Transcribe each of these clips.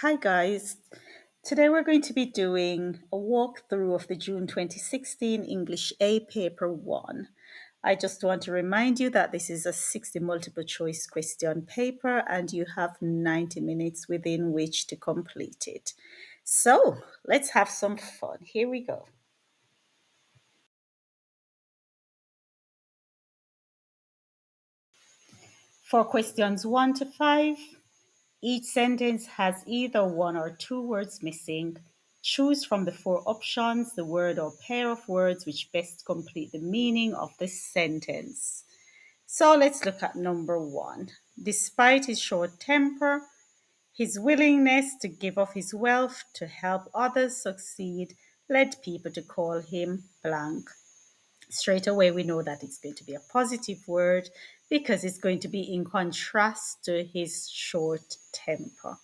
Hi guys. Today we're going to be doing a walkthrough of the June 2016 English A Paper 1. I just want to remind you that this is a 60 multiple choice question paper and you have 90 minutes within which to complete it. So let's have some fun. Here we go. For questions 1 to 5, each sentence has either one or two words missing. Choose from the four options the word or pair of words which best complete the meaning of the sentence. So let's look at number 1. Despite his short temper, his willingness to give of his wealth to help others succeed led people to call him blank. Straight away we know that it's going to be a positive word because it's going to be in contrast to his short temper.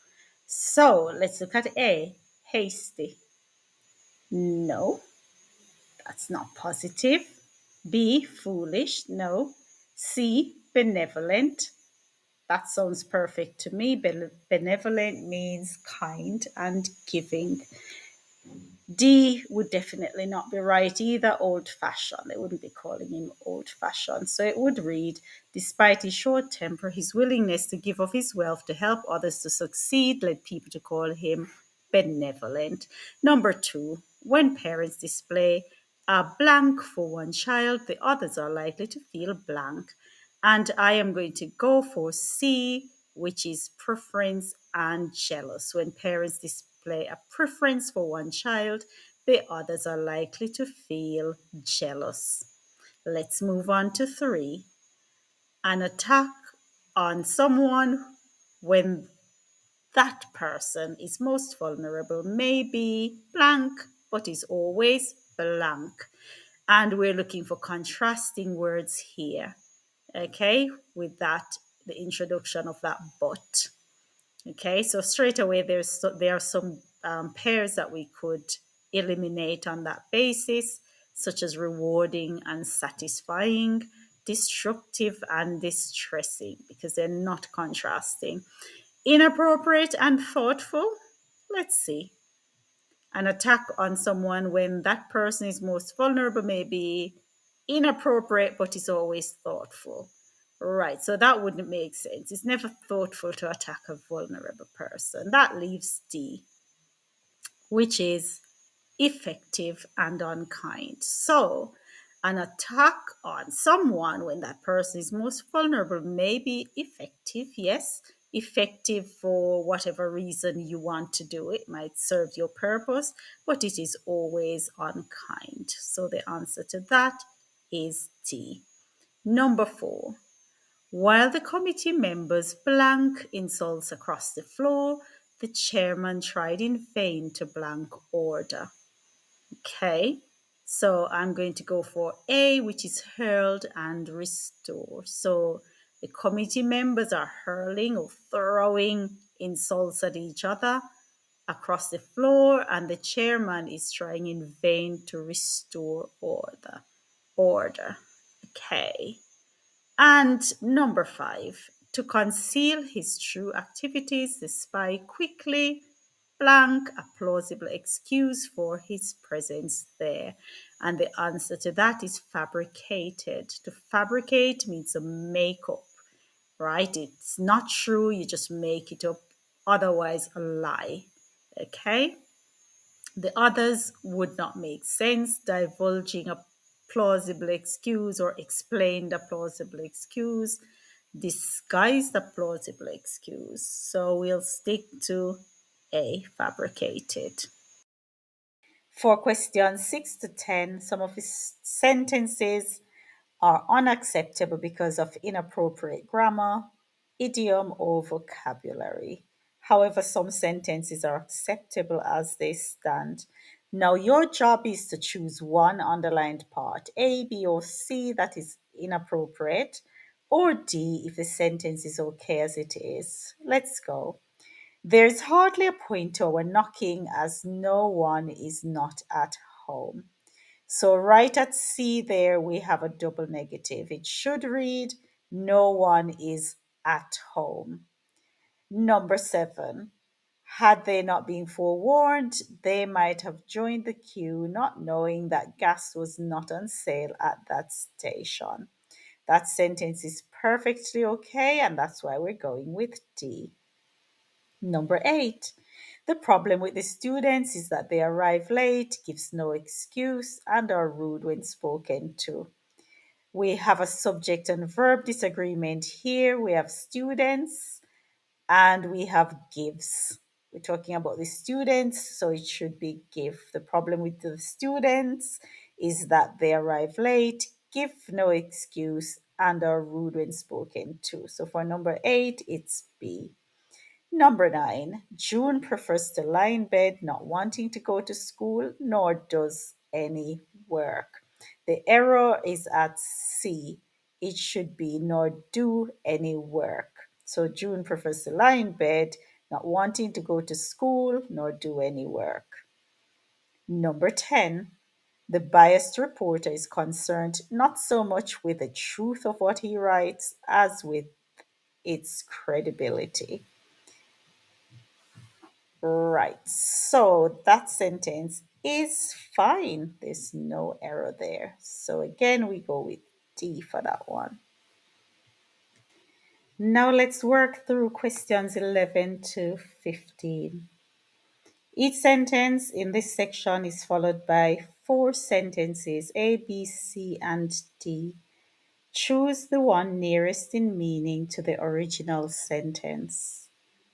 So let's look at A, hasty. No, that's not positive. B, foolish. No. C, benevolent. That sounds perfect to me. Benevolent means kind and giving. D would definitely not be right either, old fashioned. They wouldn't be calling him old fashioned. So it would read, despite his short temper, his willingness to give of his wealth to help others to succeed led people to call him benevolent. Number 2, when parents display a blank for one child, the others are likely to feel blank. And I am going to go for C, which is preference and jealous. When parents display a preference for one child, the others are likely to feel jealous. Let's move on to 3. An attack on someone when that person is most vulnerable may be blank, but is always blank. And we're looking for contrasting words here, okay, with that, the introduction of that but. Okay, so straight away there are some pairs that we could eliminate on that basis, such as rewarding and satisfying, destructive and distressing, because they're not contrasting. Inappropriate and thoughtful. Let's see. An attack on someone when that person is most vulnerable may be inappropriate, but is always thoughtful. Right, so that wouldn't make sense. It's never thoughtful to attack a vulnerable person. That leaves D, which is effective and unkind. So, an attack on someone when that person is most vulnerable may be effective, yes, effective for whatever reason you want to do it, might serve your purpose, but it is always unkind. So, the answer to that is D. Number 4. While the committee members blank insults across the floor, the chairman tried in vain to blank order. Okay, so I'm going to go for A, which is hurled and restore. So the committee members are hurling or throwing insults at each other across the floor, and the chairman is trying in vain to restore order. Order. Okay. And number 5, to conceal his true activities, the spy quickly blank a plausible excuse for his presence there. And the answer to that is fabricated. To fabricate means to make up, right? It's not true, you just make it up, otherwise, a lie. Okay? The others would not make sense, divulging a plausible excuse or explained a plausible excuse, disguised a plausible excuse. So we'll stick to A, fabricated. For questions 6 to 10, some of his sentences are unacceptable because of inappropriate grammar, idiom, or vocabulary. However, some sentences are acceptable as they stand. Now, your job is to choose one underlined part, A, B, or C, that is inappropriate, or D, if the sentence is okay as it is. Let's go. There's hardly a point to our knocking as no one is not at home. So right at C there, we have a double negative. It should read, no one is at home. Number 7, Had they not been forewarned, they might have joined the queue, not knowing that gas was not on sale at that station. That sentence is perfectly okay, and that's why we're going with D. Number 8. The problem with the students is that they arrive late, gives no excuse, and are rude when spoken to. We have a subject and verb disagreement here. We have students and we have gives. We're talking about the students, so it should be give. The problem with the students is that they arrive late, give no excuse, and are rude when spoken to. So for number 8, it's B. Number 9, June prefers to lie in bed, not wanting to go to school, nor does any work. The error is at C. It should be nor do any work. So June prefers to lie in bed, not wanting to go to school, nor do any work. Number 10, the biased reporter is concerned not so much with the truth of what he writes as with its credibility. Right. So that sentence is fine. There's no error there. So again, we go with D for that one. Now let's work through questions 11 to 15. Each sentence in this section is followed by four sentences A, B, C, and D. Choose the one nearest in meaning to the original sentence.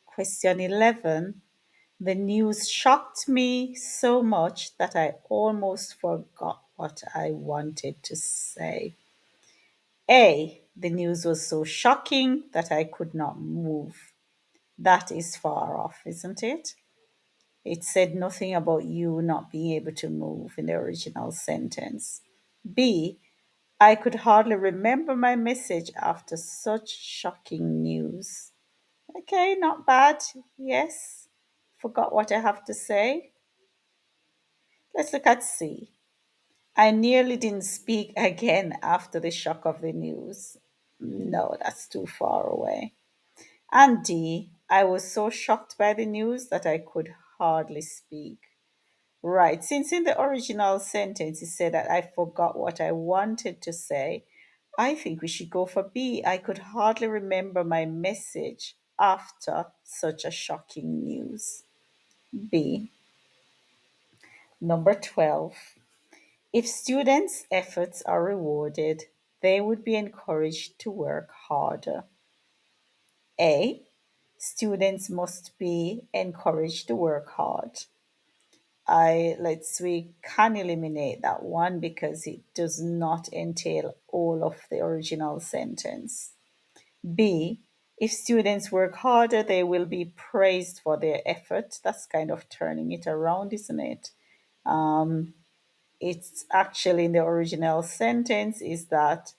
Question 11. The news shocked me so much that I almost forgot what I wanted to say. A. The news was so shocking that I could not move. That is far off, isn't it? It said nothing about you not being able to move in the original sentence. B. I could hardly remember my message after such shocking news. Okay, not bad. Yes. Forgot what I have to say. Let's look at C. I nearly didn't speak again after the shock of the news. No, that's too far away. And D. I was so shocked by the news that I could hardly speak. Right, since in the original sentence it said that I forgot what I wanted to say, I think we should go for B. I could hardly remember my message after such a shocking news. B. Number 12. If students' efforts are rewarded, they would be encouraged to work harder. A. Students must be encouraged to work hard. We can eliminate that one because it does not entail all of the original sentence. B. If students work harder, they will be praised for their effort. That's kind of turning it around, isn't it? It's actually in the original sentence is that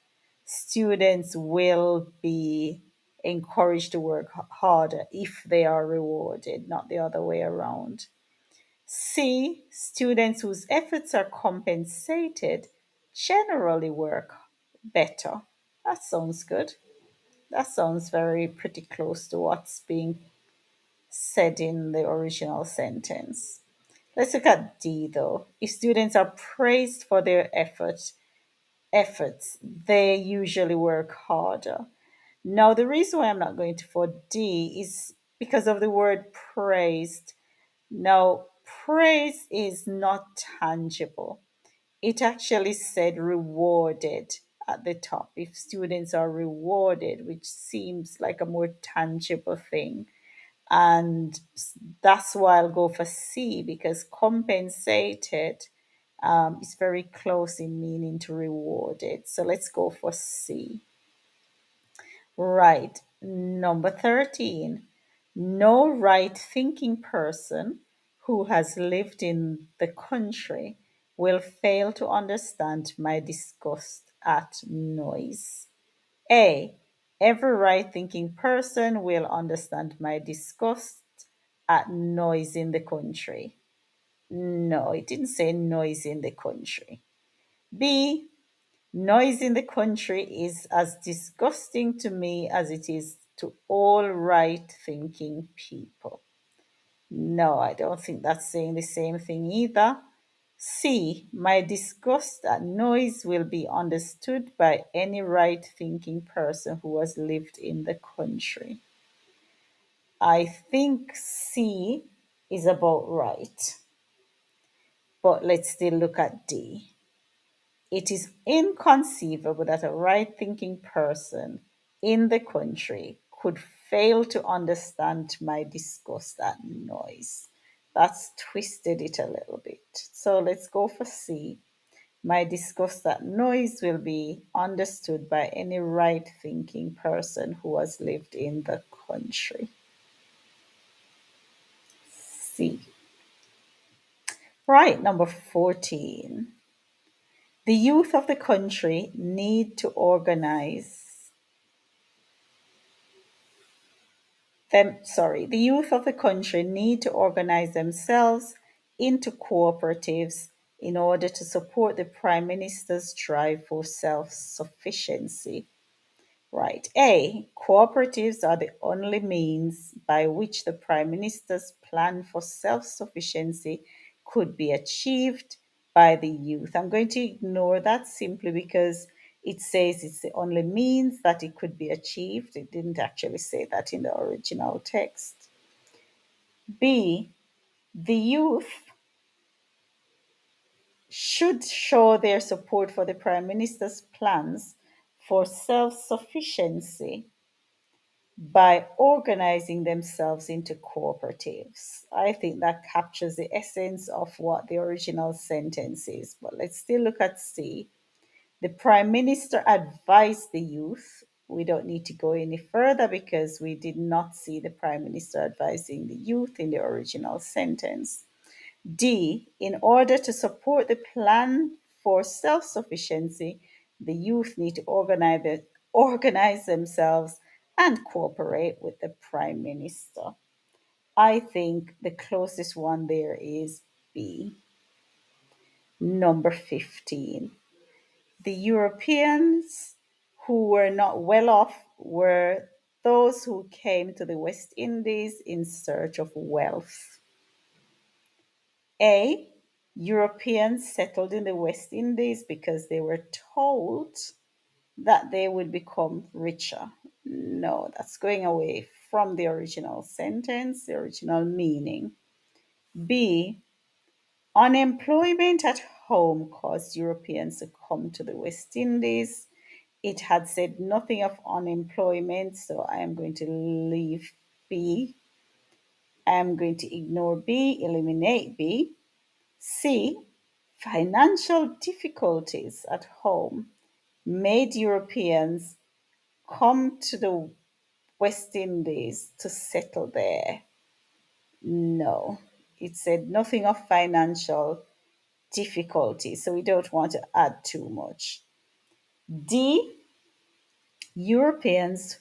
students will be encouraged to work harder if they are rewarded, not the other way around. C, students whose efforts are compensated generally work better. That sounds good. That sounds very pretty close to what's being said in the original sentence. Let's look at D though. If students are praised for their efforts, they usually work harder. Now, the reason why I'm not going to for D is because of the word praised. Now, praise is not tangible. It actually said rewarded at the top. If students are rewarded, which seems like a more tangible thing. And that's why I'll go for C because compensated is very close in meaning to rewarded. So let's go for C. Right. Number 13. No right thinking person who has lived in the country will fail to understand my disgust at noise. A. Every right thinking person will understand my disgust at noise in the country. No, it didn't say noise in the country. B. Noise in the country is as disgusting to me as it is to all right thinking people. No, I don't think that's saying the same thing either. C. My disgust at noise will be understood by any right thinking person who has lived in the country. I think C is about right, but let's still look at D. It is inconceivable that a right thinking person in the country could fail to understand my disgust at noise. That's twisted it a little bit. So let's go for C. My disgust at noise will be understood by any right thinking person who has lived in the country. C. Right, number 14. The youth of the country need to organize the youth of the country need to organize themselves into cooperatives in order to support the Prime Minister's drive for self sufficiency. Right. A. Cooperatives are the only means by which the Prime Minister's plan for self sufficiency could be achieved by the youth. I'm going to ignore that simply because it says it's the only means that it could be achieved. It didn't actually say that in the original text. B. The youth should show their support for the Prime Minister's plans for self sufficiency by organizing themselves into cooperatives. I think that captures the essence of what the original sentence is. But let's still look at C. The Prime Minister advised the youth. We don't need to go any further because we did not see the Prime Minister advising the youth in the original sentence. D. In order to support the plan for self sufficiency, the youth need to organize themselves and cooperate with the Prime Minister. I think the closest one there is B. Number 15. The Europeans who were not well off were those who came to the West Indies in search of wealth. A. Europeans settled in the West Indies because they were told that they would become richer. No, that's going away from the original sentence, the original meaning. B. Unemployment at home caused Europeans to come to the West Indies. It had said nothing of unemployment, so I am going to leave B. I am going to ignore B, eliminate B. C. Financial difficulties at home made Europeans come to the West Indies to settle there. No, it said nothing of financial difficulties, so we don't want to add too much. D. Europeans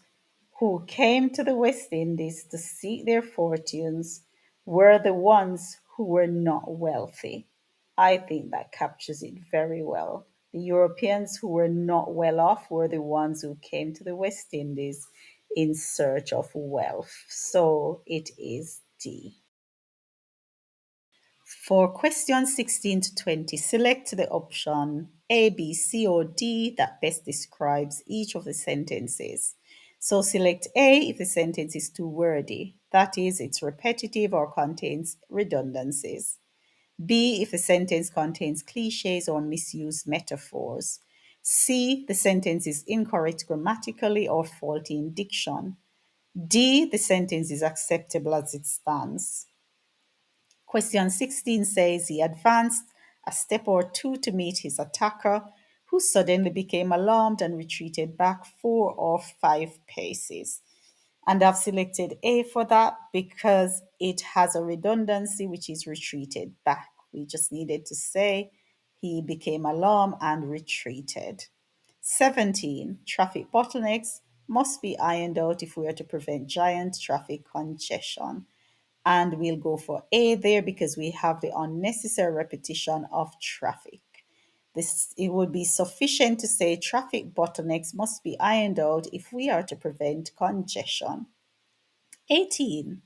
who came to the West Indies to seek their fortunes were the ones who were not wealthy. I think that captures it very well. The Europeans who were not well off were the ones who came to the West Indies in search of wealth. So it is D. For questions 16 to 20, select the option A, B, C, or D that best describes each of the sentences. So select A if the sentence is too wordy, that is, it's repetitive or contains redundancies. B if the sentence contains cliches or misused metaphors. C, the sentence is incorrect grammatically or faulty in diction. D, the sentence is acceptable as it stands. Question 16 says he advanced a step or two to meet his attacker, who suddenly became alarmed and retreated back 4 or 5 paces. And I've selected A for that because it has a redundancy, which is retreated back. We just needed to say he became alarmed and retreated. 17. Traffic bottlenecks must be ironed out if we are to prevent giant traffic congestion. And we'll go for A there because we have the unnecessary repetition of traffic. It would be sufficient to say traffic bottlenecks must be ironed out if we are to prevent congestion. 18.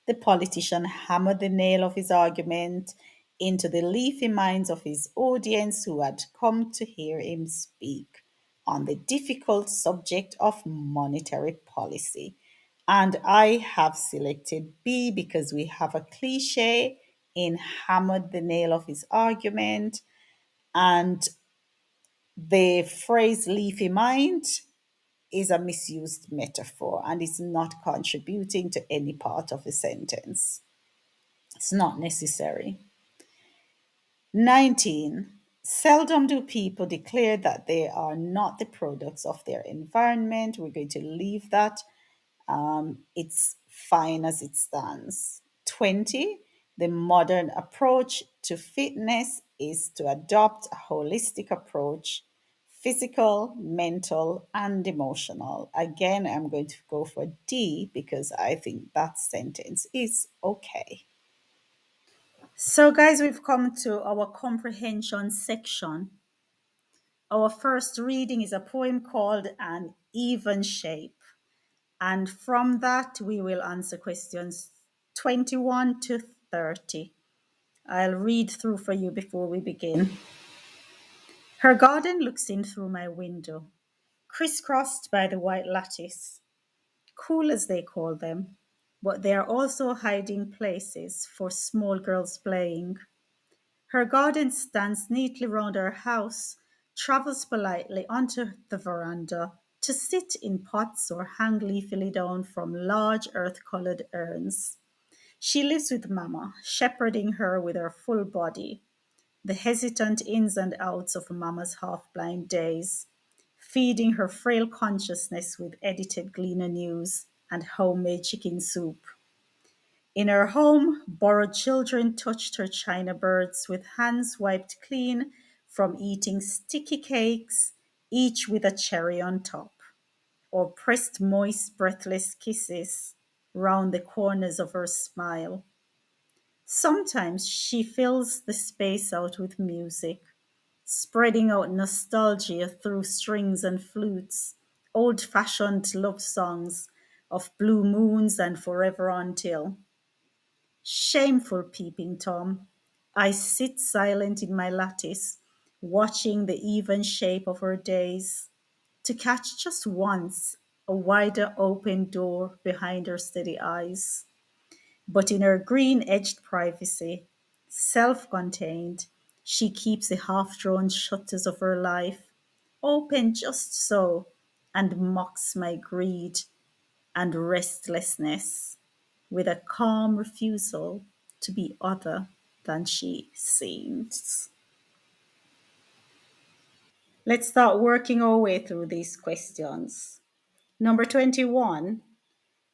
The politician hammered the nail of his argument into the leafy minds of his audience who had come to hear him speak on the difficult subject of monetary policy. And I have selected B because we have a cliche in hammered the nail of his argument, and the phrase leafy mind is a misused metaphor and is not contributing to any part of the sentence. It's not necessary. 19. Seldom do people declare that they are not the products of their environment. We're going to leave that. It's fine as it stands. 20. The modern approach to fitness is to adopt a holistic approach, physical, mental, and emotional. Again, I'm going to go for D because I think that sentence is okay. So, guys, we've come to our comprehension section. Our first reading is a poem called An Even Shape. And from that, we will answer questions 21 to 30. I'll read through for you before we begin. Her garden looks in through my window, crisscrossed by the white lattice, cool as they call them, but they are also hiding places for small girls playing. Her garden stands neatly round our house, travels politely onto the veranda to sit in pots or hang leafily down from large earth-colored urns. She lives with Mama, shepherding her with her full body, the hesitant ins and outs of Mama's half-blind days, feeding her frail consciousness with edited Gleaner news and homemade chicken soup. In her home, borrowed children touched her china birds with hands wiped clean from eating sticky cakes, each with a cherry on top, or pressed moist, breathless kisses round the corners of her smile. Sometimes she fills the space out with music, spreading out nostalgia through strings and flutes, old fashioned love songs of blue moons and forever until. Shameful peeping Tom. I sit silent in my lattice, watching the even shape of her days, to catch just once a wider open door behind her steady eyes. But in her green edged privacy, self contained, she keeps the half drawn shutters of her life open just so and mocks my greed and restlessness with a calm refusal to be other than she seems. Let's start working our way through these questions. Number 21,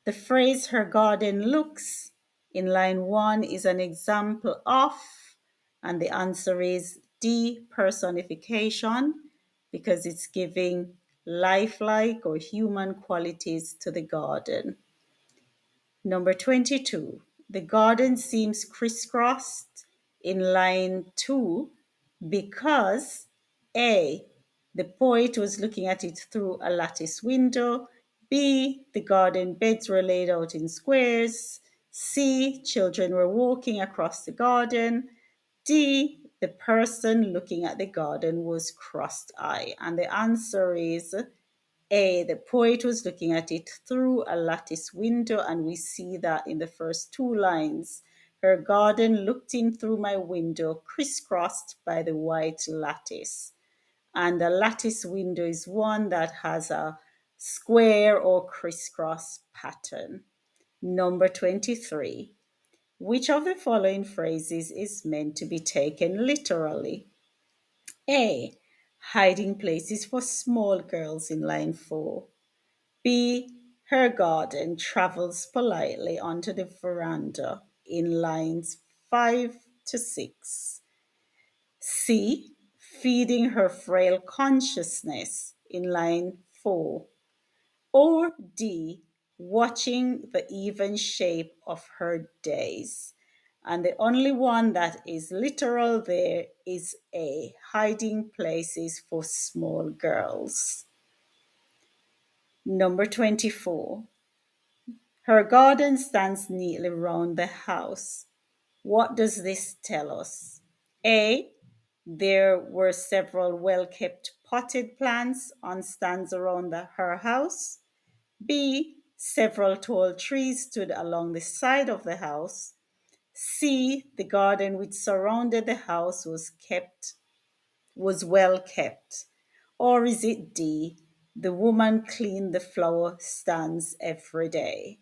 the phrase her garden looks in line 1 is an example of, and the answer is D, personification, because it's giving lifelike or human qualities to the garden. Number 22, the garden seems crisscrossed in line 2 because A, the poet was looking at it through a lattice window, B, the garden beds were laid out in squares, C, children were walking across the garden, D, the person looking at the garden was crossed-eyed. And the answer is A, the poet was looking at it through a lattice window, and we see that in the first two lines. Her garden looked in through my window, crisscrossed by the white lattice. And the lattice window is one that has a square or crisscross pattern. Number 23. Which of the following phrases is meant to be taken literally? A, hiding places for small girls in line 4. B, her garden travels politely onto the veranda in lines 5 to 6. C, feeding her frail consciousness in line 4. Or D, watching the even shape of her days. And the only one that is literal there is A, hiding places for small girls. Number 24. Her garden stands neatly round the house. What does this tell us? A. There were several well kept potted plants on stands around her house. B. Several tall trees stood along the side of the house. C. The garden which surrounded the house was well kept. Or is it D? The woman cleaned the flower stands every day.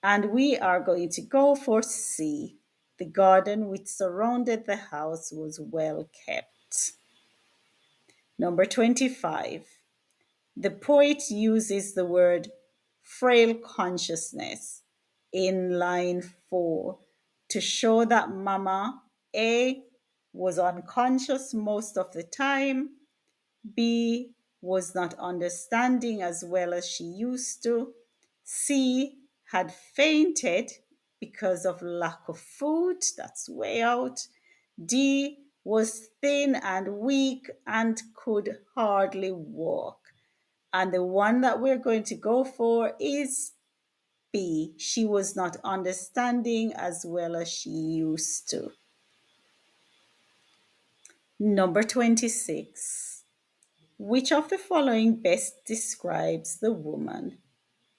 And we are going to go for C. The garden which surrounded the house was well kept. Number 25. The poet uses the word frail consciousness in line 4 to show that Mama A was unconscious most of the time, B was not understanding as well as she used to, C had fainted because of lack of food, that's way out, D was thin and weak and could hardly walk. And the one that we're going to go for is B. She was not understanding as well as she used to. Number 26. Which of the following best describes the woman?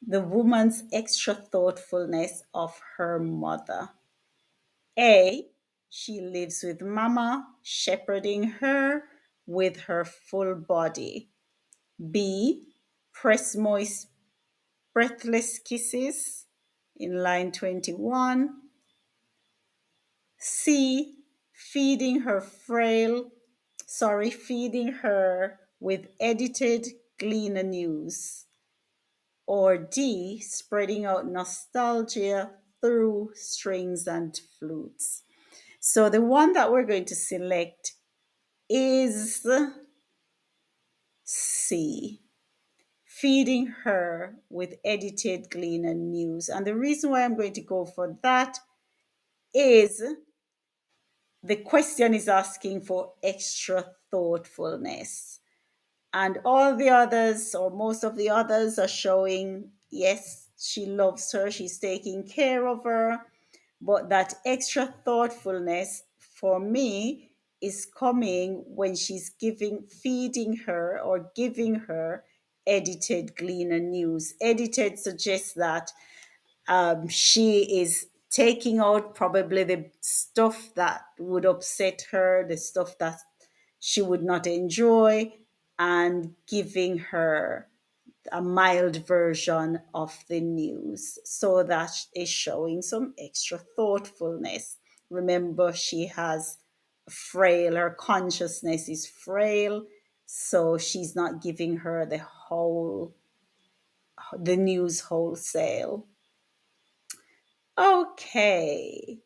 The woman's extra thoughtfulness of her mother. A. She lives with Mama, shepherding her with her full body. B. Press moist breathless kisses in line 21. C, feeding her with edited Gleaner news. Or D, spreading out nostalgia through strings and flutes. So the one that we're going to select is C, feeding her with edited Gleaner news. And the reason why I'm going to go for that is the question is asking for extra thoughtfulness. And all the others, or most of the others, are showing yes, she loves her, she's taking care of her. But that extra thoughtfulness for me is coming when she's feeding her or giving her edited Gleaner news. Edited suggests that she is taking out probably the stuff that would upset her, the stuff that she would not enjoy, and giving her a mild version of the news. So that is showing some extra thoughtfulness. Remember, she has her consciousness is frail, so she's not giving her the news wholesale. Okay,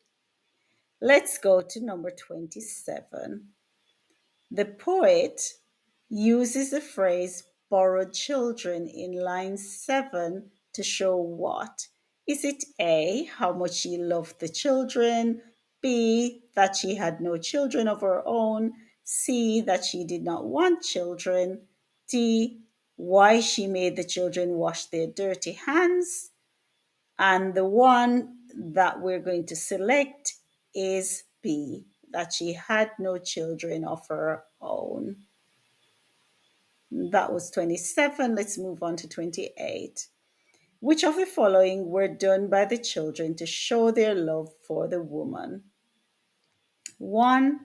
let's go to number 27. The poet uses the phrase borrowed children in line 7 to show what? Is it A, how much she loved the children, B, that she had no children of her own, C, that she did not want children, D, why she made the children wash their dirty hands, and the one that we're going to select is B, that she had no children of her own. That was 27. Let's move on to 28. Which of the following were done by the children to show their love for the woman? 1.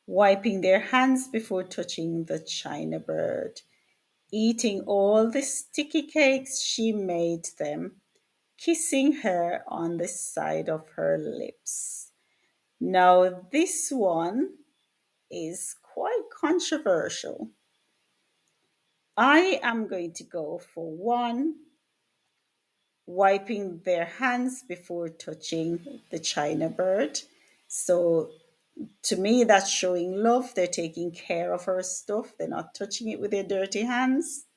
Wiping their hands before touching the china bird. Eating all the sticky cakes she made them. Kissing her on the side of her lips. Now, this one is quite controversial. I am going to go for 1, wiping their hands before touching the china bird. So, to me, that's showing love. They're taking care of her stuff, they're not touching it with their dirty hands.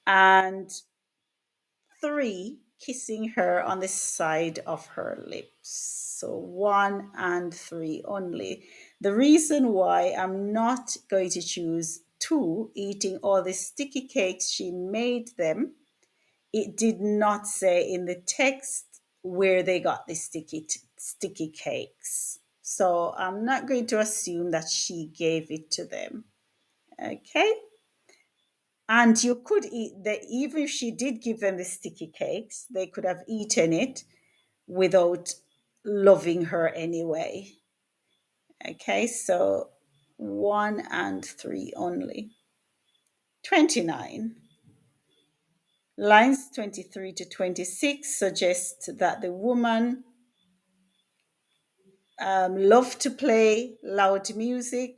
And 3, kissing her on the side of her lips. So 1 and 3 only. The reason why I'm not going to choose 2, eating all the sticky cakes she made them, It did not say in the text where they got the sticky cakes. So I'm not going to assume that she gave it to them. Okay? And you could eat the even if she did give them the sticky cakes, they could have eaten it without loving her anyway. Okay, so 1 and 3 only. 29. Lines 23 to 26 suggest that the woman loved to play loud music.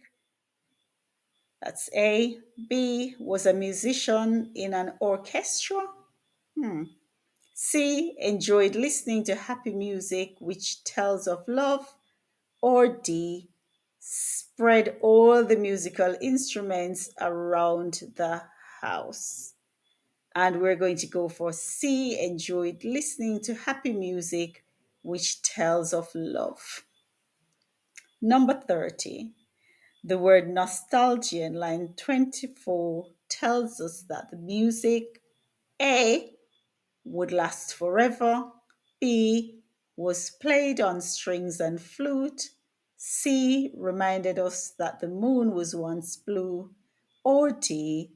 That's A. B. Was a musician in an orchestra. C. Enjoyed listening to happy music which tells of love. Or D. Spread all the musical instruments around the house. And we're going to go for C. Enjoyed listening to happy music which tells of love. Number 30. The word nostalgia in line 24 tells us that the music A would last forever, B was played on strings and flute, C reminded us that the moon was once blue, or D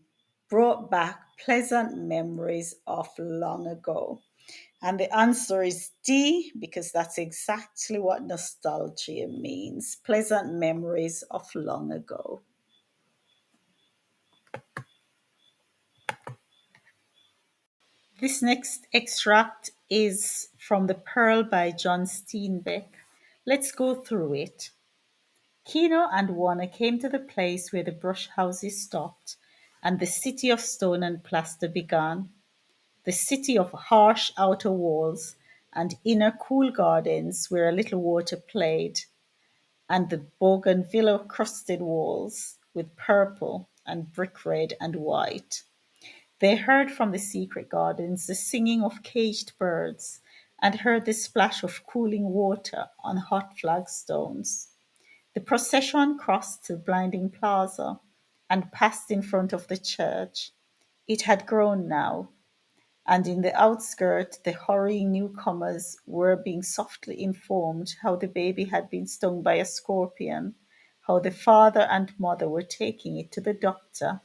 brought back pleasant memories of long ago. And the answer is D, because that's exactly what nostalgia means, pleasant memories of long ago. This next extract is from The Pearl by John Steinbeck. Let's go through it. Kino and Warner came to the place where the brush houses stopped, and the city of stone and plaster began, the city of harsh outer walls and inner cool gardens where a little water played, and the bougainvillea crusted walls with purple and brick red and white. They heard from the secret gardens the singing of caged birds and heard the splash of cooling water on hot flagstones. The procession crossed the blinding plaza and passed in front of the church. It had grown now, and in the outskirts the hurrying newcomers were being softly informed how the baby had been stung by a scorpion, how the father and mother were taking it to the doctor,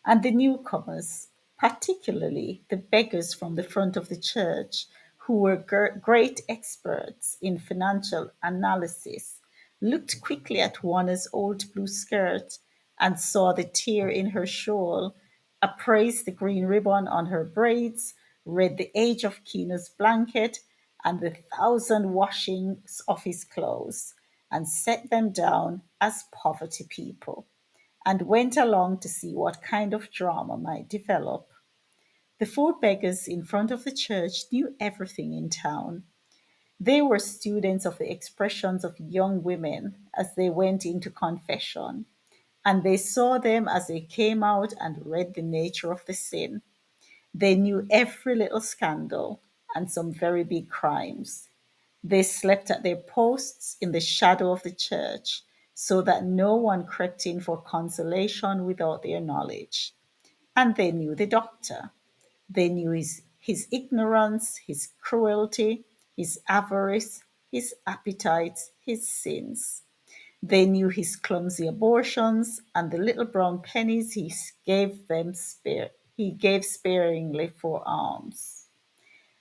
and the newcomers, particularly the beggars from the front of the church, who were great experts in financial analysis, looked quickly at Warner's old blue skirt and saw the tear in her shawl, appraised the green ribbon on her braids, read the age of Kino's blanket and the thousand washings of his clothes, and set them down as poverty people and went along to see what kind of drama might develop. The four beggars in front of the church knew everything in town. They were students of the expressions of young women as they went into confession, and they saw them as they came out and read the nature of the sin. They knew every little scandal and some very big crimes. They slept at their posts in the shadow of the church, so that no one crept in for consolation without their knowledge. And they knew the doctor. They knew his ignorance, his cruelty, his avarice, his appetites, his sins. They knew his clumsy abortions and the little brown pennies he gave sparingly for alms.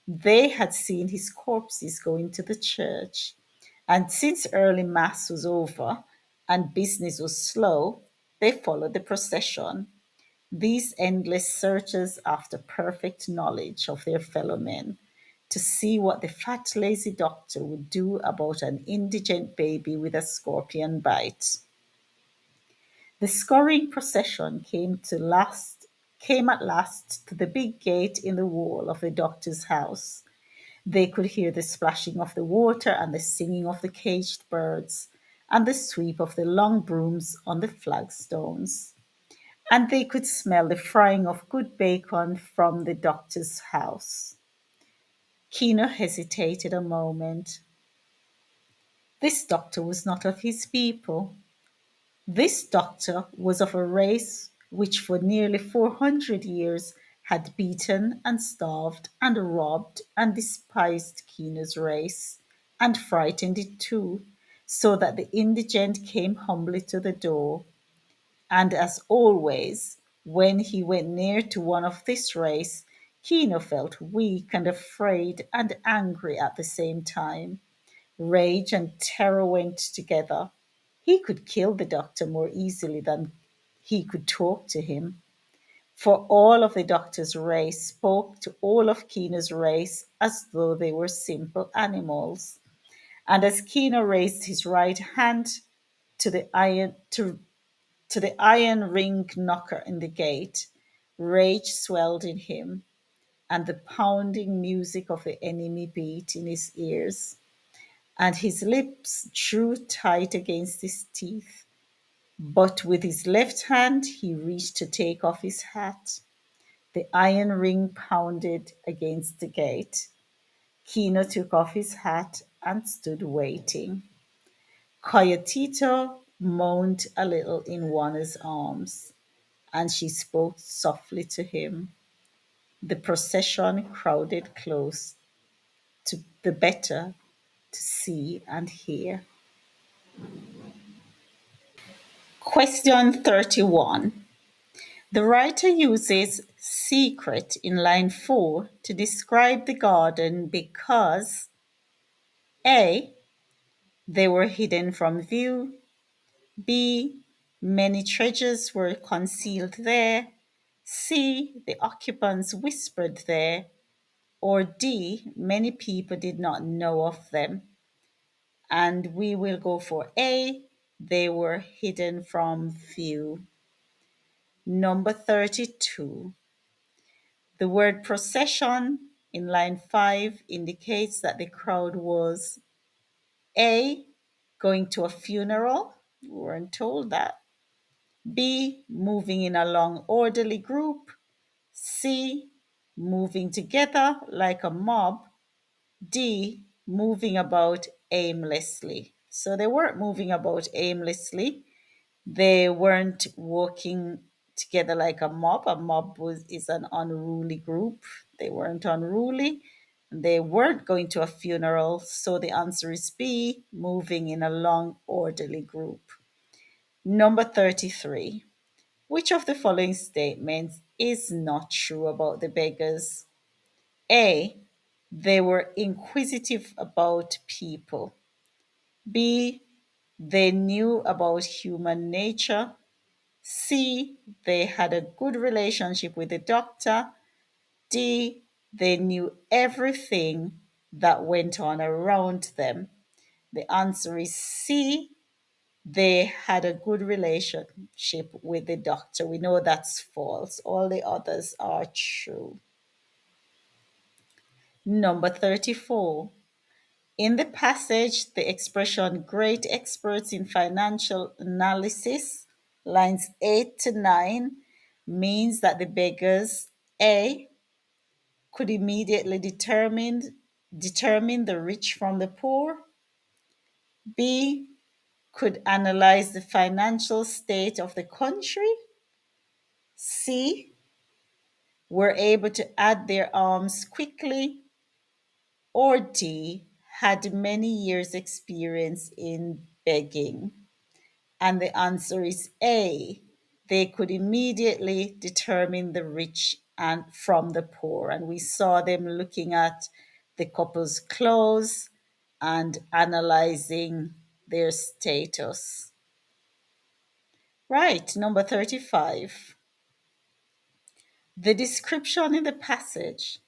They had seen his corpses go into the church, and since early mass was over and business was slow, they followed the procession, these endless searchers after perfect knowledge of their fellow men, to see what the fat, lazy doctor would do about an indigent baby with a scorpion bite. The scurrying procession came at last to the big gate in the wall of the doctor's house. They could hear the splashing of the water and the singing of the caged birds and the sweep of the long brooms on the flagstones. And they could smell the frying of good bacon from the doctor's house. Kino hesitated a moment. This doctor was not of his people. This doctor was of a race which for nearly 400 years had beaten and starved and robbed and despised Kina's race, and frightened it too, so that the indigent came humbly to the door. And as always, when he went near to one of this race, Kino felt weak and afraid and angry at the same time. Rage and terror went together. He could kill the doctor more easily than he could talk to him. For all of the doctor's race spoke to all of Kina's race as though they were simple animals. And as Kino raised his right hand to the iron ring knocker in the gate, rage swelled in him, and the pounding music of the enemy beat in his ears, and his lips drew tight against his teeth. But with his left hand he reached to take off his hat. The iron ring pounded against the gate. Kino took off his hat and stood waiting. Coyotito moaned a little in Juana's arms, and she spoke softly to him. The procession crowded close to the better to see and hear. Question 31. The writer uses secret in line 4 to describe the garden because A. They were hidden from view. B. Many treasures were concealed there. C. The occupants whispered there. Or D. Many people did not know of them. And we will go for A. They were hidden from view. Number 32. The word procession in line 5 indicates that the crowd was A. Going to a funeral. We weren't told that. B. Moving in a long orderly group. C. Moving together like a mob. D. Moving about aimlessly. So they weren't moving about aimlessly. They weren't walking together like a mob. A mob is an unruly group. They weren't unruly. They weren't going to a funeral. So the answer is B, moving in a long, orderly group. Number 33. Which of the following statements is not true about the beggars? A. They were inquisitive about people. B. They knew about human nature. C. They had a good relationship with the doctor. D. They knew everything that went on around them. The answer is C. They had a good relationship with the doctor. We know that's false. All the others are true. Number 34. In the passage, the expression great experts in financial analysis, lines 8 to 9, means that the beggars A. could immediately determine the rich from the poor, B. could analyze the financial state of the country, C. were able to add their arms quickly, or D. had many years' experience in begging. And the answer is A. They could immediately determine the rich and from the poor. And we saw them looking at the couple's clothes and analyzing their status. Right, number 35. The description in the passage,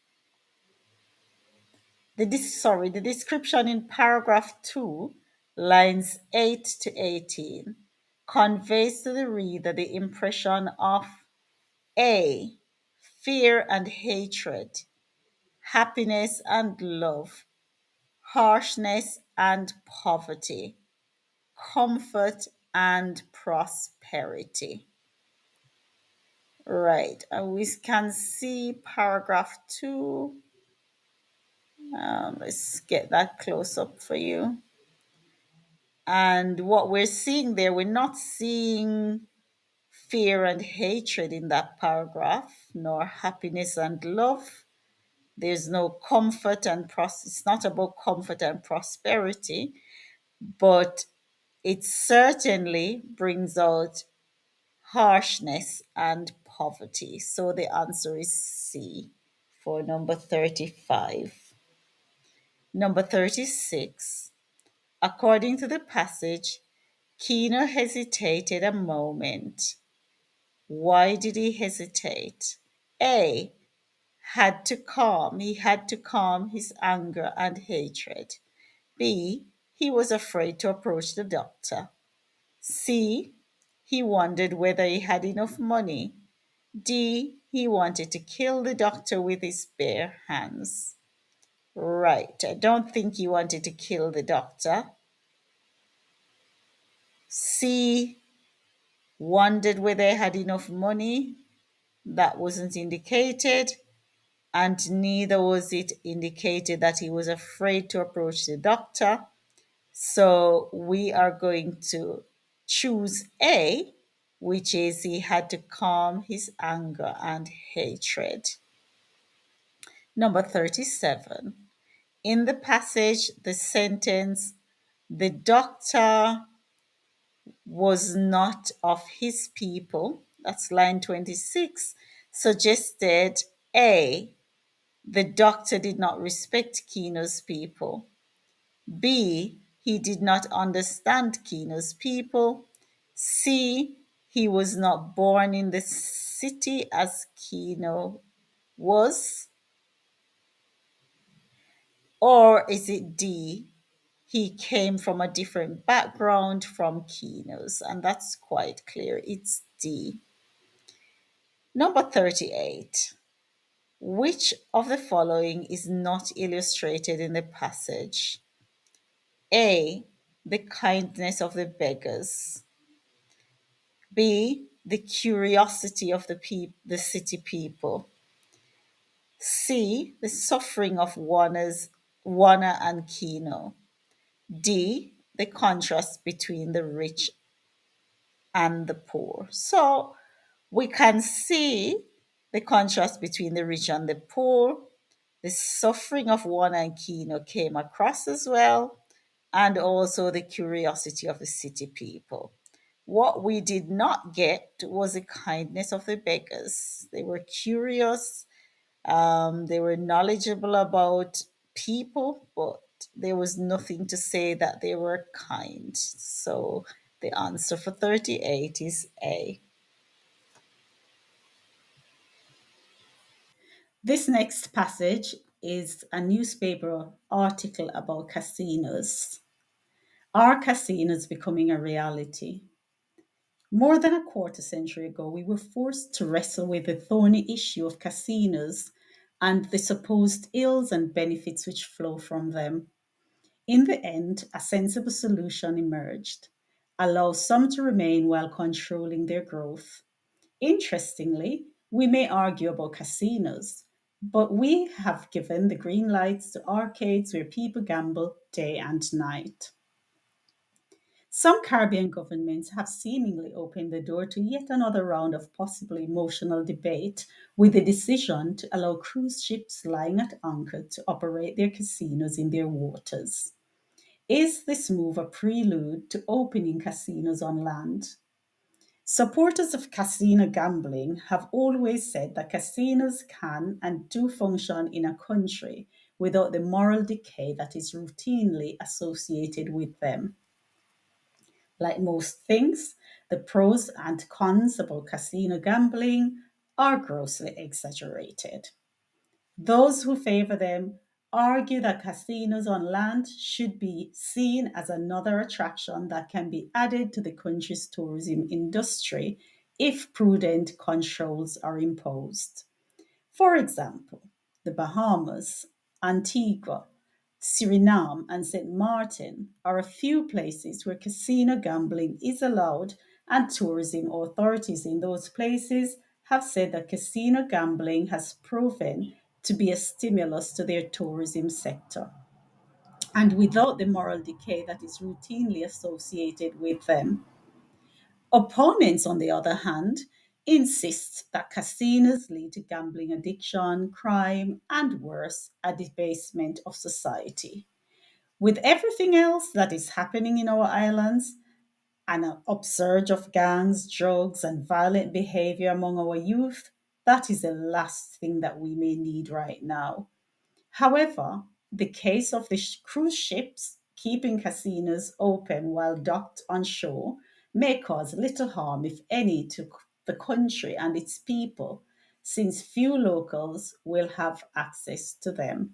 the description in paragraph 2, lines 8 to 18, conveys to the reader the impression of A. Fear and hatred, happiness and love, harshness and poverty, comfort and prosperity. Right, and we can see paragraph 2. Let's get that close up for you. And what we're seeing there, we're not seeing fear and hatred in that paragraph, nor happiness and love. There's no comfort and it's not about comfort and prosperity, but it certainly brings out harshness and poverty. So the answer is C for number 35. Number 36. According to the passage, Kino hesitated a moment. Why did he hesitate? A. He had to calm his anger and hatred. B. He was afraid to approach the doctor. C. He wondered whether he had enough money. D. He wanted to kill the doctor with his bare hands. Right, I don't think he wanted to kill the doctor. C. Wondered whether he had enough money. That wasn't indicated. And neither was it indicated that he was afraid to approach the doctor. So we are going to choose A, which is he had to calm his anger and hatred. Number 37. In the passage, the sentence, the doctor was not of his people, that's line 26, suggested A, the doctor did not respect Kino's people. B, he did not understand Kino's people. C, he was not born in the city as Kino was. Or is it D, he came from a different background from Kino's? And that's quite clear. It's D. Number 38. Which of the following is not illustrated in the passage? A. The kindness of the beggars. B. The curiosity of the city people. C. The suffering of Warner and Kino. D. The contrast between the rich and the poor. So we can see the contrast between the rich and the poor. The suffering of Warner and Kino came across as well, and also the curiosity of the city people. What we did not get was the kindness of the beggars. They were curious, they were knowledgeable about people, but there was nothing to say that they were kind. So the answer for 38 is A. This next passage is a newspaper article about casinos. Are casinos becoming a reality? More than a quarter century ago, we were forced to wrestle with the thorny issue of casinos and the supposed ills and benefits which flow from them. In the end, a sensible solution emerged: allow some to remain while controlling their growth. Interestingly, we may argue about casinos, but we have given the green lights to arcades where people gamble day and night. Some Caribbean governments have seemingly opened the door to yet another round of possible emotional debate with the decision to allow cruise ships lying at anchor to operate their casinos in their waters. Is this move a prelude to opening casinos on land? Supporters of casino gambling have always said that casinos can and do function in a country without the moral decay that is routinely associated with them. Like most things, the pros and cons about casino gambling are grossly exaggerated. Those who favor them argue that casinos on land should be seen as another attraction that can be added to the country's tourism industry if prudent controls are imposed. For example, the Bahamas, Antigua, Suriname, and St. Martin are a few places where casino gambling is allowed, and tourism authorities in those places have said that casino gambling has proven to be a stimulus to their tourism sector and without the moral decay that is routinely associated with them. Opponents, on the other hand, insist that casinos lead to gambling addiction, crime, and worse, a debasement of society. With everything else that is happening in our islands, an upsurge of gangs, drugs, and violent behavior among our youth, that is the last thing that we may need right now. However, the case of the cruise ships keeping casinos open while docked on shore may cause little harm, if any, to the country and its people, since few locals will have access to them.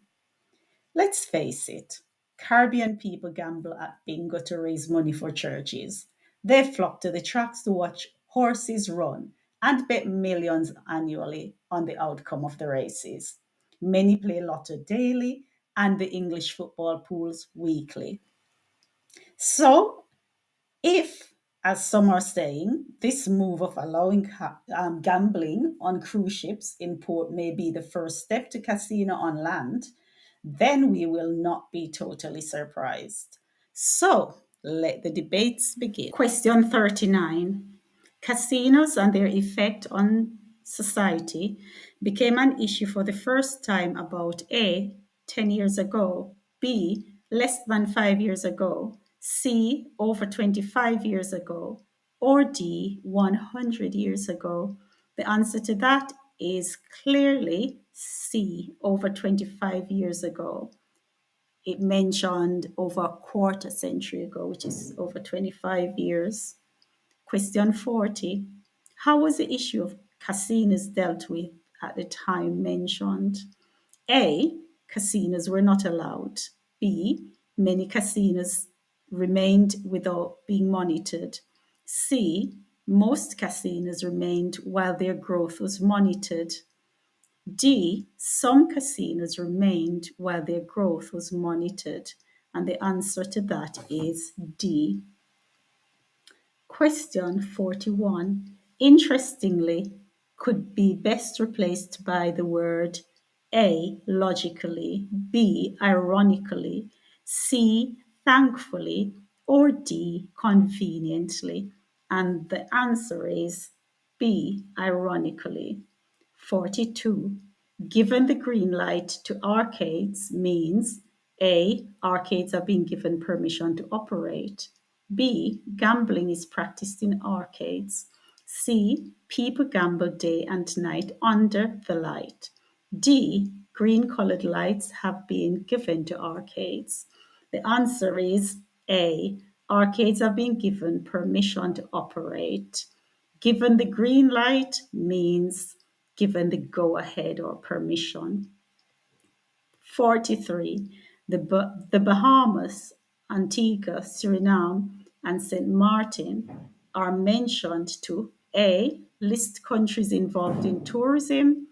Let's face it, Caribbean people gamble at bingo to raise money for churches. They flock to the tracks to watch horses run and bet millions annually on the outcome of the races. Many play lotto daily and the English football pools weekly. So, if, as some are saying, this move of allowing gambling on cruise ships in port may be the first step to casino on land, then we will not be totally surprised. So, let the debates begin. Question 39. Casinos and their effect on society became an issue for the first time about A, 10 years ago, B, less than 5 years ago, C, over 25 years ago, or D, 100 years ago. The answer to that is clearly C, over 25 years ago. It mentioned over a quarter century ago, which is over 25 years. Question 40. How was the issue of casinos dealt with at the time mentioned? A. Casinos were not allowed. B. Many casinos remained without being monitored. C. Most casinos remained while their growth was monitored. D. Some casinos remained while their growth was monitored. And the answer to that is D. Question 41. Interestingly, could be best replaced by the word A, logically, B, ironically, C, thankfully, or D, conveniently. And the answer is B, ironically. 42. Given the green light to arcades means A. Arcades are being given permission to operate. B. Gambling is practiced in arcades. C. People gamble day and night under the light. D. Green colored lights have been given to arcades. The answer is A. Arcades are being given permission to operate. Given the green light means given the go ahead or permission. 43. The Bahamas, Antigua, Suriname, and St. Martin are mentioned to A. List countries involved in tourism,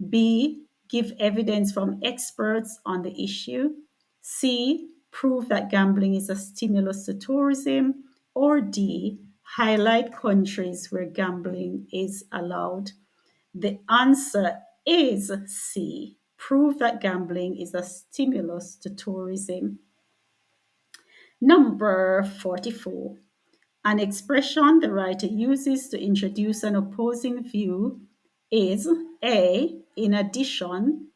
B. Give evidence from experts on the issue, C. Prove that gambling is a stimulus to tourism, or D. Highlight countries where gambling is allowed. The answer is C. Prove that gambling is a stimulus to tourism. Number 44. An expression the writer uses to introduce an opposing view is A, in addition,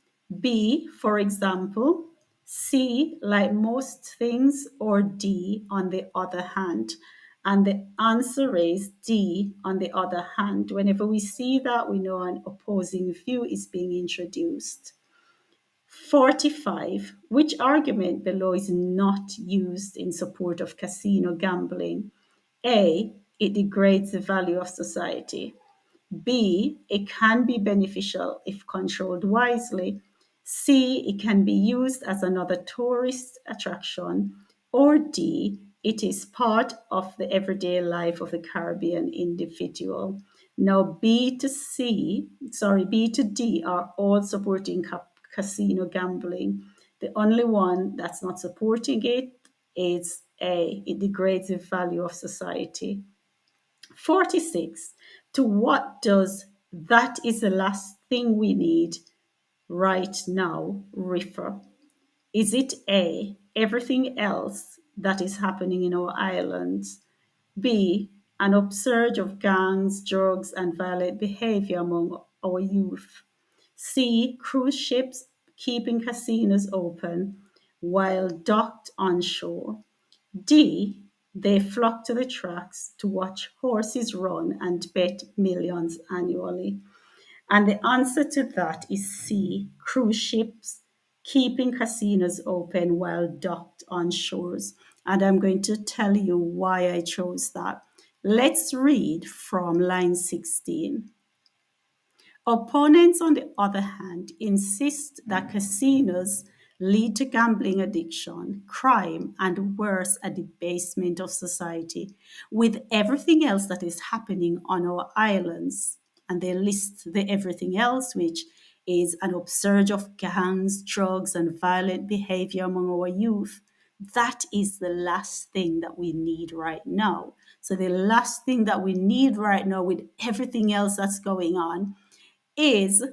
B, for example, C, like most things, or D, on the other hand. And the answer is D, on the other hand. Whenever we see that, we know an opposing view is being introduced. 45. Which argument below is not used in support of casino gambling? A. It degrades the value of society. B. It can be beneficial if controlled wisely. C. It can be used as another tourist attraction. Or D. It is part of the everyday life of the Caribbean individual. Now, B to D are all supporting casino gambling. The only one that's not supporting it is A. It degrades the value of society. 46. To what does that is the last thing we need right now refer? Is it A, everything else that is happening in our islands? B, an upsurge of gangs, drugs, and violent behavior among our youth. C. Cruise ships keeping casinos open while docked on shore. D. They flock to the tracks to watch horses run and bet millions annually. And the answer to that is C. Cruise ships keeping casinos open while docked on shores. And I'm going to tell you why I chose that. Let's read from line 16. Opponents, on the other hand, insist that casinos lead to gambling addiction, crime, and worse, a debasement of society, with everything else that is happening on our islands. And they list the everything else, which is an upsurge of gangs, drugs, and violent behavior among our youth. That is the last thing that we need right now. So, the last thing that we need right now, with everything else that's going on, is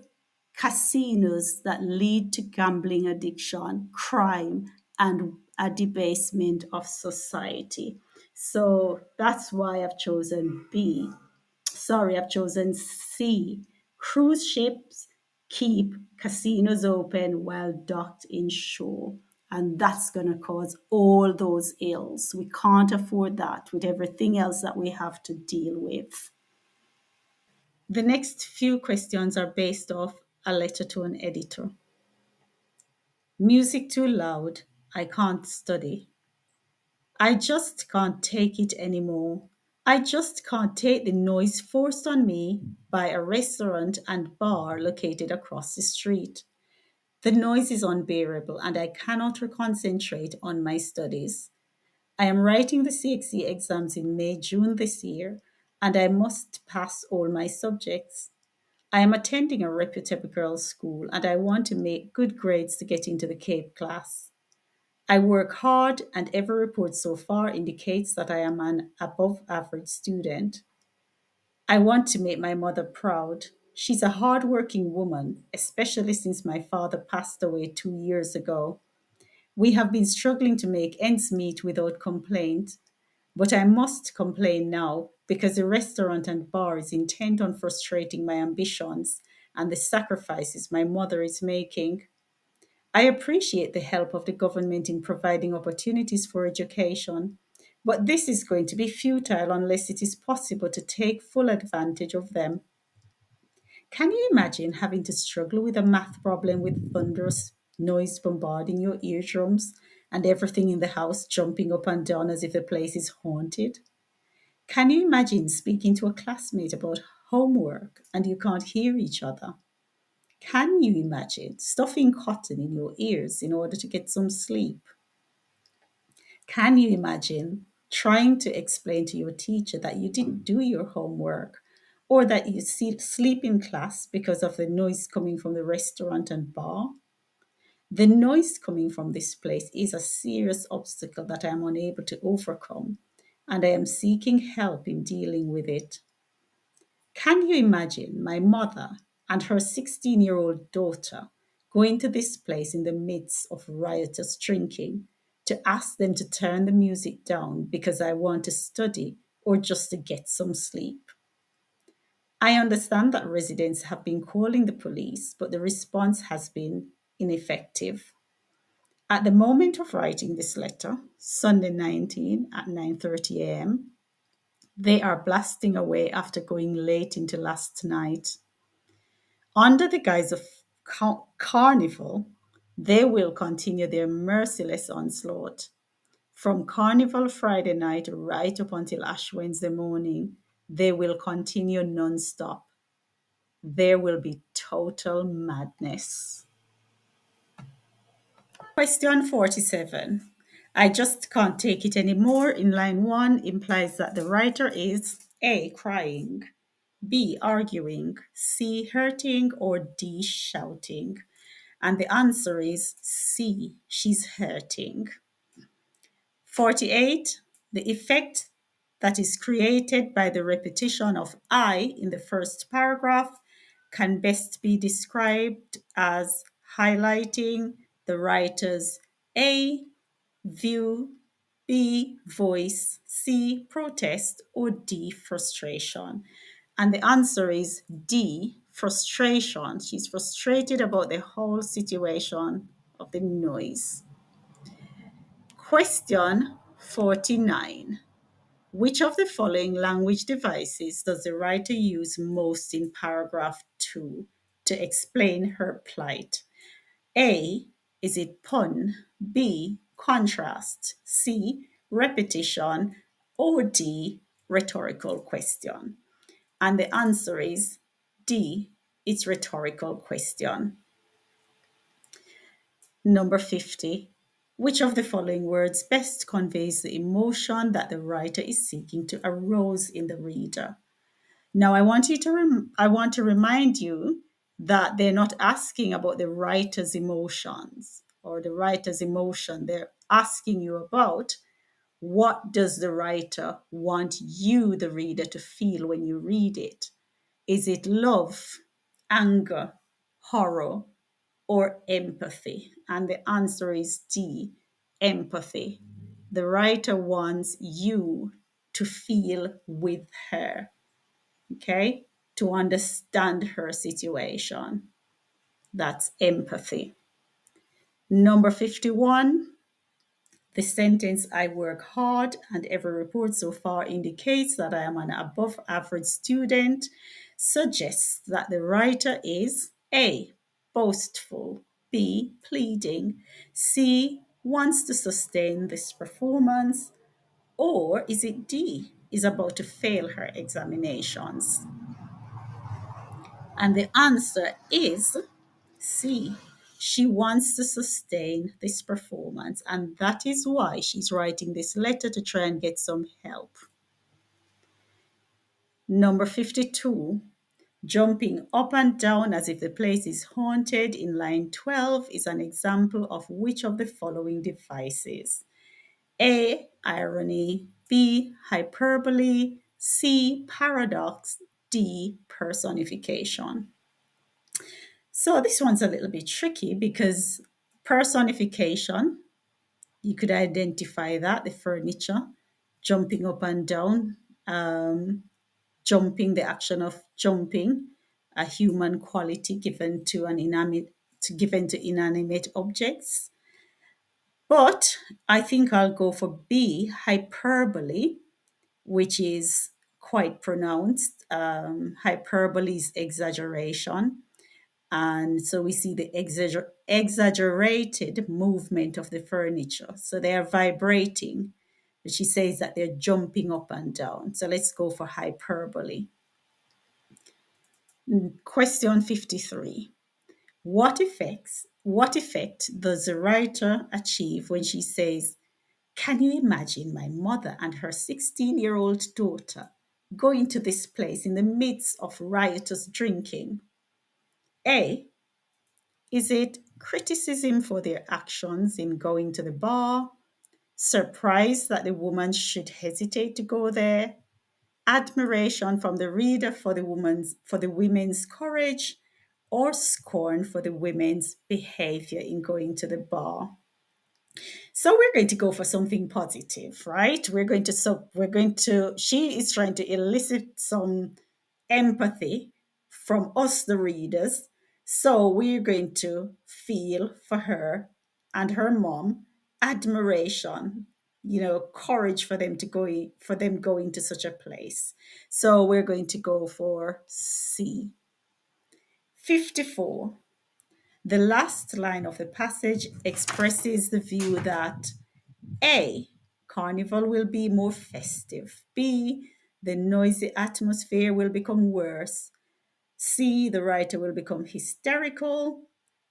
casinos that lead to gambling addiction, crime, and a debasement of society. So that's why I've chosen B. Sorry, I've chosen C. Cruise ships keep casinos open while docked inshore. And that's going to cause all those ills. We can't afford that with everything else that we have to deal with. The next few questions are based off a letter to an editor. Music too loud. I can't study. I just can't take it anymore. I just can't take the noise forced on me by a restaurant and bar located across the street. The noise is unbearable and I cannot concentrate on my studies. I am writing the CXC exams in May, June this year, and I must pass all my subjects. I am attending a reputable girls' school and I want to make good grades to get into the CAPE class. I work hard and every report so far indicates that I am an above average student. I want to make my mother proud. She's a hard-working woman, especially since my father passed away 2 years ago. We have been struggling to make ends meet without complaint, but I must complain now because the restaurant and bar is intent on frustrating my ambitions and the sacrifices my mother is making. I appreciate the help of the government in providing opportunities for education, but this is going to be futile unless it is possible to take full advantage of them. Can you imagine having to struggle with a math problem with thunderous noise bombarding your eardrums and everything in the house jumping up and down as if the place is haunted? Can you imagine speaking to a classmate about homework and you can't hear each other? Can you imagine stuffing cotton in your ears in order to get some sleep? Can you imagine trying to explain to your teacher that you didn't do your homework or that you sleep in class because of the noise coming from the restaurant and bar? The noise coming from this place is a serious obstacle that I am unable to overcome, and I am seeking help in dealing with it. Can you imagine my mother and her 16-year-old daughter going to this place in the midst of riotous drinking to ask them to turn the music down because I want to study or just to get some sleep? I understand that residents have been calling the police, but the response has been ineffective. At the moment of writing this letter, Sunday 19 at 9:30 a.m., they are blasting away after going late into last night. Under the guise of carnival, they will continue their merciless onslaught. From Carnival Friday night right up until Ash Wednesday morning, they will continue non-stop. There will be total madness. Question 47. I just can't take it anymore. In line 1 implies that the writer is A. Crying, B. Arguing, C. Hurting, or D. Shouting. And the answer is C. She's hurting. 48. The effect that is created by the repetition of I in the first paragraph can best be described as highlighting the writer's A. view, B, voice, C, protest, or D, frustration? And the answer is D, frustration. She's frustrated about the whole situation of the noise. Question 49. Which of the following language devices does the writer use most in paragraph 2 to explain her plight? A, is it pun? B, contrast? C, repetition? Or D, rhetorical question? And the answer is D, it's rhetorical question. Number 50. Which of the following words best conveys the emotion that the writer is seeking to arouse in the reader? Now, I want to remind you that they're not asking about the writer's emotions or the writer's emotion. They're asking you about what does the writer want you, the reader, to feel when you read it? Is it love, anger, horror, or empathy? And the answer is D, empathy. The writer wants you to feel with her, okay? To understand her situation. That's empathy. Number 51, the sentence I work hard and every report so far indicates that I am an above average student suggests that the writer is A, boastful, B, pleading, C, wants to sustain this performance, or is it D, is about to fail her examinations? And the answer is C. She wants to sustain this performance, and that is why she's writing this letter to try and get some help. Number 52, jumping up and down as if the place is haunted in line 12 is an example of which of the following devices? A, irony, B, hyperbole, C, paradox, D, personification. So this one's a little bit tricky because personification, you could identify that, the furniture, jumping up and down, jumping, the action of jumping, a human quality given to inanimate objects. But I think I'll go for B, hyperbole, which is quite pronounced. Hyperbole is exaggeration. And so we see the exaggerated movement of the furniture. So they are vibrating. She says that they're jumping up and down. So let's go for hyperbole. Question 53. What effect does the writer achieve when she says, can you imagine my mother and her 16-year-old daughter going to this place in the midst of riotous drinking? A, is it criticism for their actions in going to the bar? Surprise that the woman should hesitate to go there? Admiration from the reader for the women's courage? Or scorn for the women's behavior in going to the bar? So we're going to go for something positive, right? She is trying to elicit some empathy from us, the readers. So we're going to feel for her and her mom admiration, courage for them going to such a place. So we're going to go for C. 54. The last line of the passage expresses the view that A, carnival will be more festive. B, the noisy atmosphere will become worse. C, the writer will become hysterical.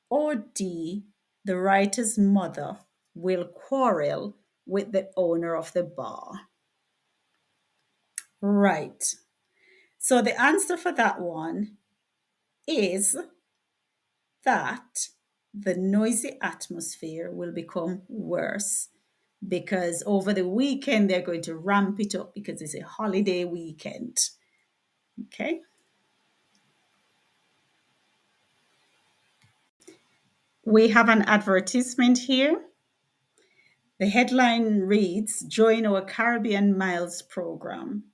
Or D, the writer's mother will quarrel with the owner of the bar. Right. So the answer for that one is that the noisy atmosphere will become worse because over the weekend they're going to ramp it up because it's a holiday weekend. Okay. We have an advertisement here. The headline reads, Join our Caribbean Miles program.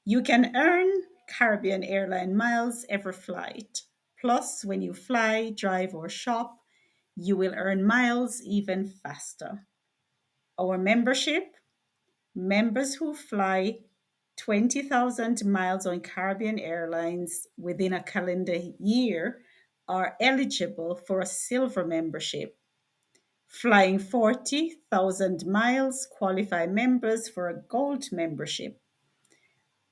You can earn Caribbean airline miles every flight. Plus, when you fly, drive, or shop, you will earn miles even faster. Our membership, members who fly 20,000 miles on Caribbean Airlines within a calendar year are eligible for a silver membership. Flying 40,000 miles qualify members for a gold membership,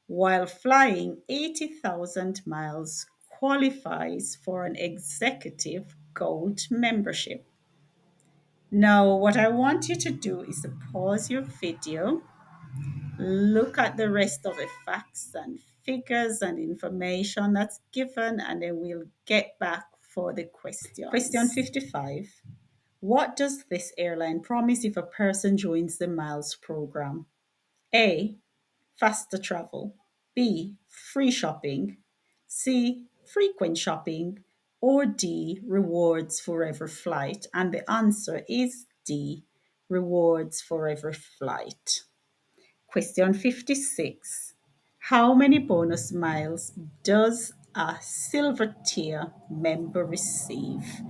while flying 80,000 miles qualifies for an executive gold membership. Now, what I want you to do is to pause your video, look at the rest of the facts and figures and information that's given, and then we'll get back for the questions. Question 55. What does this airline promise if a person joins the Miles program? A. Faster travel. B. Free shopping. C. Frequent shopping. Or D. Rewards for every flight. And the answer is D. Rewards for every flight. Question 56. How many bonus miles does a silver tier member receive?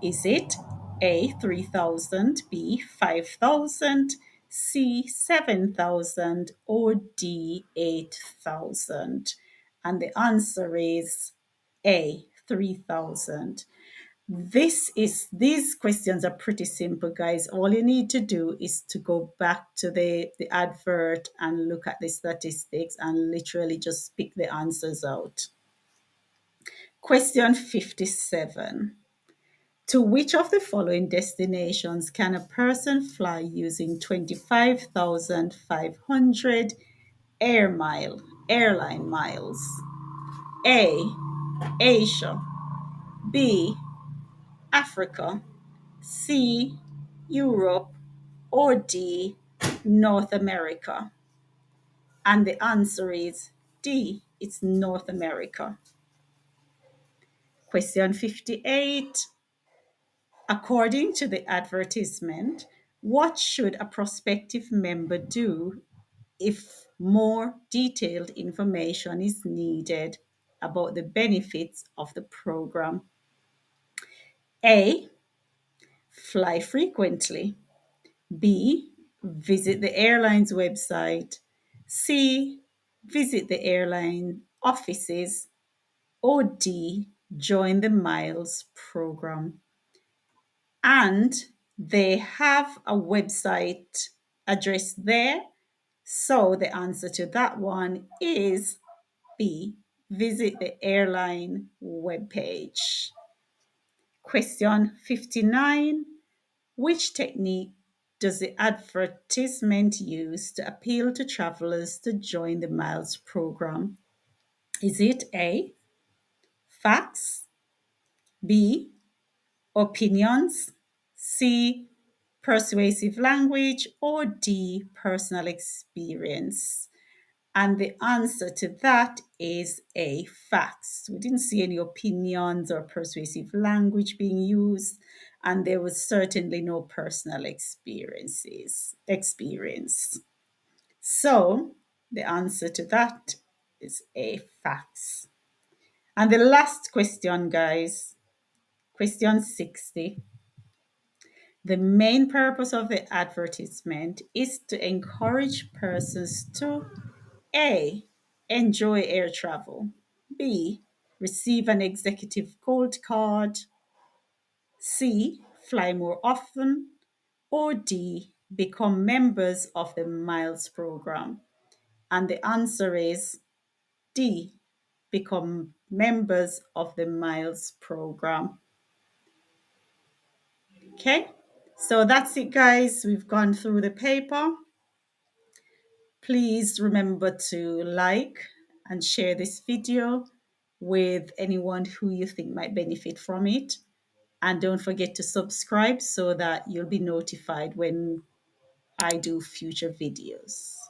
Is it A 3,000, B 5,000, C 7,000, or D 8,000? And the answer is A 3,000. These questions are pretty simple, guys. All you need to do is to go back to the advert and look at the statistics and literally just pick the answers out. Question 57. To which of the following destinations can a person fly using 25,500 airline miles? A. Asia. B. Africa. C. Europe. Or D. North America? And the answer is D. It's North America. Question 58. According to the advertisement, what should a prospective member do if more detailed information is needed about the benefits of the program? A. Fly frequently. B. Visit the airline's website. C. Visit the airline offices. Or D. Join the Miles program. And they have a website address there. So the answer to that one is B. Visit the airline webpage. Question 59. Which technique does the advertisement use to appeal to travelers to join the Miles program? Is it A. Facts, B. Opinions, C. Persuasive language, or D. Personal experience? And the answer to that is A. Facts. We didn't see any opinions or persuasive language being used, and there was certainly no personal experience. So the answer to that is A. Facts. And the last question, guys, question 60. The main purpose of the advertisement is to encourage persons to A. Enjoy air travel. B. Receive an executive gold card. C. Fly more often. Or D. Become members of the Miles program. And the answer is D. Become members of the Miles program. Okay, so that's it, guys. We've gone through the paper. Please remember to like and share this video with anyone who you think might benefit from it. And don't forget to subscribe so that you'll be notified when I do future videos.